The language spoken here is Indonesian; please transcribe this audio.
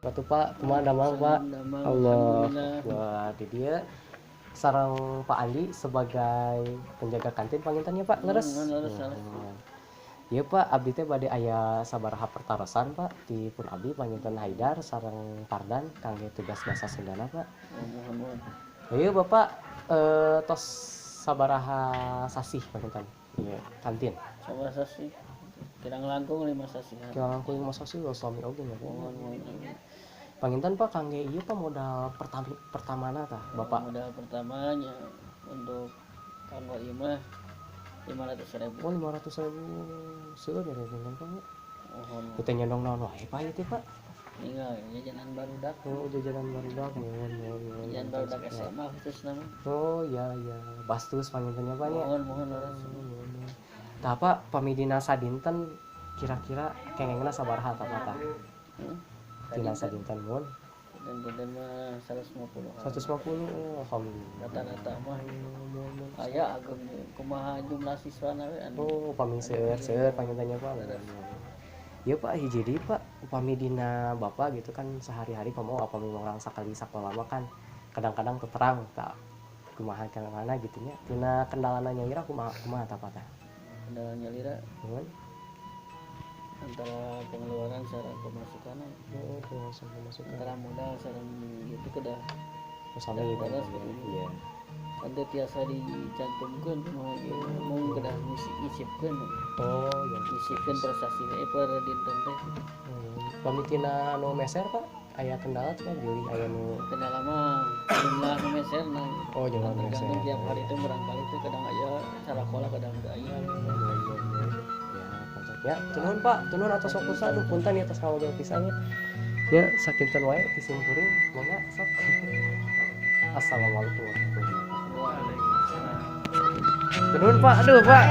Batu Pak, kumaha damang Pak? Allah, wah di dia sarang Pak Andi sebagai penjaga kantin pangintennya Pak leres. Iya Pak, abdi teh bade aya sabaraha pertarosan Pak di pun abdi panginten Haidar sareng Pardan kangge tugas bahasa Sundana Pak. Iya Bapak tos sabaraha sasih panginten iya kantin. Sabaraha sasih. Kirang langkung 5 sasihan. Kirang langkung 5 sasih suami oge nya. Panginten Pak kangge ieu Pak modal pertamana tah Bapak. Modal pertamanya untuk kanggo ieu mah 500.000. Oh 500.000 seueur ya dengan Pak. Kita nyendong naon wae Pak ieu teh Pak. Ninggal jajanan barudak. Oh jajanan barudak mohon. Jajanan barudak SMA khususna mah. Oh iya. Bastus pangintennya Pak nya. Mohon laras. Tah Pak pamidina sadinten kira-kira kengengna sabaraha tah Pak? Dina sadinten mun. Dan mah 150. 150 alhamdulillah. Rata-rata mah aya agem kumaha jumlah siswana we anu. Oh upami seueur pangintennya Pak. Ya Pak hiji deui Pak upami dina Bapak gitu kan sehari-hari komo upami orang sakali sakolama kan kadang-kadang terang tak kumaha kana mana gitu nya. Tina kendalana nyaira kumaha tah Pak tah? Kendala nyalira antara pengeluaran sareng pemasukan. Oh, pemasukan. Antara modal sareng gitu kedah. Sami gitu. Iya. Kan teu tiasa dicantumkeun mah mung kedah nyisipkeun. Oh, yang nyisipkeun prestasi we per dinten teh. Pamitina anu meser Pak, aya kendala teh deui aya nu Kendala mah jumlah nu meserna. Oh, jumlah meser. Tiap hari teh barangkali teh kadang aya salakola kadang teu aya. Ya, tunun Pak, tunun atas fokusnya, aduh punten ya atas kamu pisahnya. Ya, sakinten wae disimpuring, mangga sok. Assalamualaikum warahmatullahi wabarakatuh. Tunun Pak, aduh Pak.